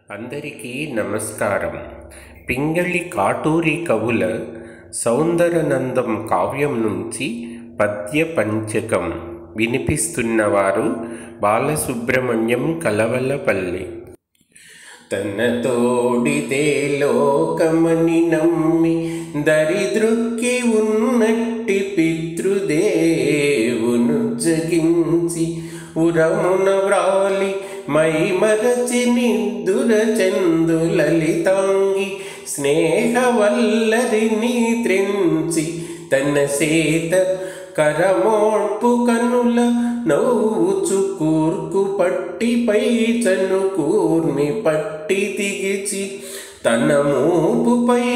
అందరికీ నమస్కారం. పింగళి కాటూరి కవుల సౌందరనందం కావ్యం నుంచి పద్య పంచకం వినిపిస్తున్నవారు బాలసుబ్రహ్మణ్యం కలవలపల్లి. తన తోడిదే లోకమని నమ్మి దరిద్రుక్కి ఉన్నట్టి పితృదేవును జగించి ఉరమున వ్రాలి మైమరచి నిద్దుర చందు లలితాంగి స్నేహవల్లరిని త్రెంచి తన సేత కరమోడ్పు కనుల నవ్వుచు కూర్కు పట్టిపై చను కూర్మి పట్టి తిగిచి తన మూపుపై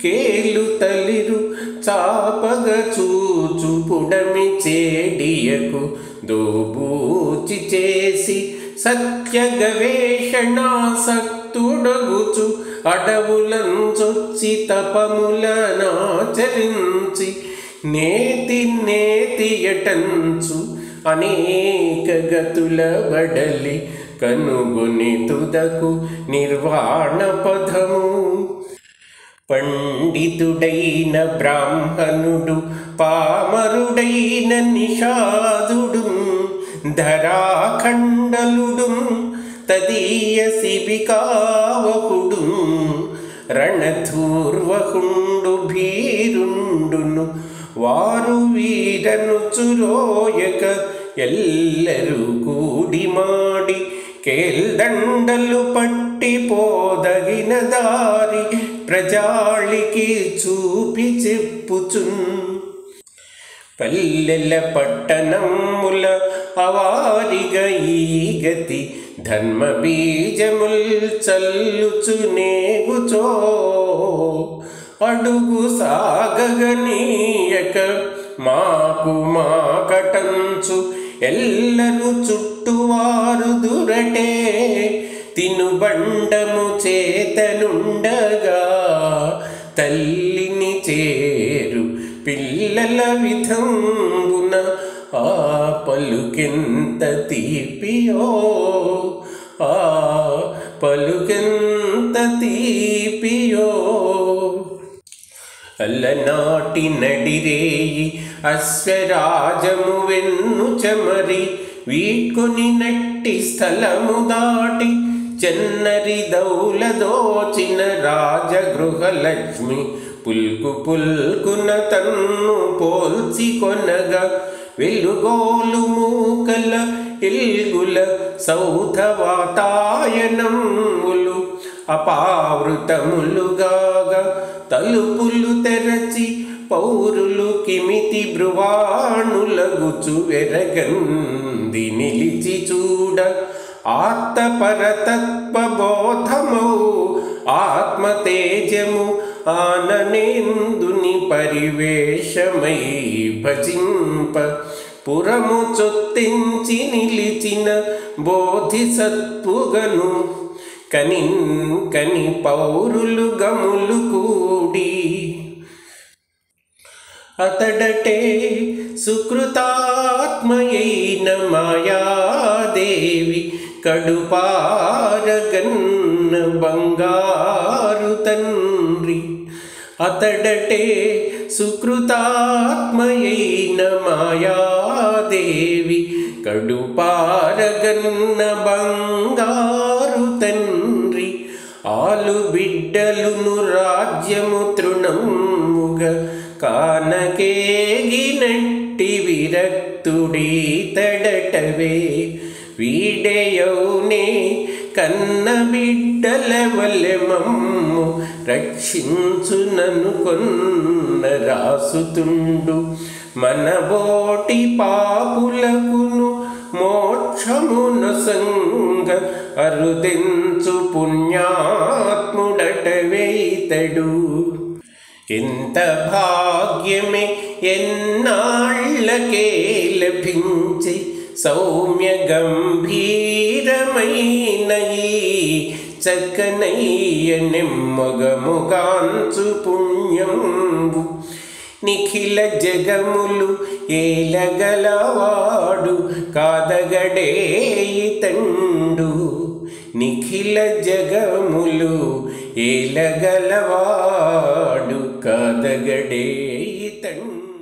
కేలు తలిరు చాపగ చూచు పుడమి చేడియకు దోబూచి చేసి సత్య గవేషణాసక్తుడగుచు అడవులంచొచ్చి తపములనాచరించి నేతి ఎటంచు అనేక గతుల బడలి కనుగొని తుదకు నిర్వాణ పదము. పండితుడైన బ్రాహ్మణుడు పామరుడైన నిషాదుడు ధరాఖండలుడు తదీయ శిబికావకుడు రణధూర్వహుండు భీరుండును వారు వీరను చురోయక ఎల్లరూ కూడి మాడి కేల్దండలు పట్టి పోదగిన దారి ప్రజాళికి చూపి చెప్పుచున్. పల్లెల పట్టణముల అవారిగ ఈ గతి ధర్మ బీజముల్ చల్లుచునేగుచో అడుగు సాగగనీయక మాకు మాకటంచు ఎల్లరు చుట్టువారు దురటే తినుబండము చేతనుండగా తల్లిని చేరు పిల్లల విధంబున ఆ పలుకెంత తీపియో ఆ పలుకెంత తీపియో. అల్లనాటి నడిరేయి అశ్వరాజము వెన్ను చమరి వీడ్కొని నట్టి స్థలము దాటి చెన్నరి దౌల దోచిన రాజగృహలక్ష్మి పుల్కు పుల్కున తన్ను పోల్చి కొనగా వెలుగోలు మూకల ఇల్గుల సౌధవాతాయనములు అపావృతములుగాగా తలుపులు తెరచి పౌరులు కిమితి బ్రువాణులగుచు వెరగంది నిలిచి చూడ ఆత్మపరతత్వబోధమౌ ఆత్మతేజము ఆననేందుని పరివేషమై భజింప పురము చొత్తించి నిలిచిన బోధిసత్పుగను కని పౌరులు గములు కూడి అతడటే సుకృతాత్మయైన మాయాదేవి కడుపారగన్న బంగారు తండ్రి. అతడటే సుకృతాత్మయైన మాయాదేవి కడుపారగన్న బంగారు తండ్రి. ఆలు బిడ్డలును రాజ్యము తృణముగ కానకేగినట్టి విరక్తుడీతడటవే వీడయౌనే కన్న బిడ్డల వలె మమ్ము రక్షించునను కొన్న రాసుతుండు మనబోటి పాపులకును మోక్షమున సంగ అరుదెంచు పుణ్యాత్ముడటవేతడు. ఎంత భాగ్యమే ఎన్నాళ్ళకే లభించి సౌమ్య గంభీరమైన ఈ చక్కనయ్య నెమ్మగముగాంచు పుణ్యంబు నిఖిల జగములు ఏలగలవాడు కాదగడే తండు నిఖిల జగములు ఏలగలవాడు కాదగడే ఇతడు.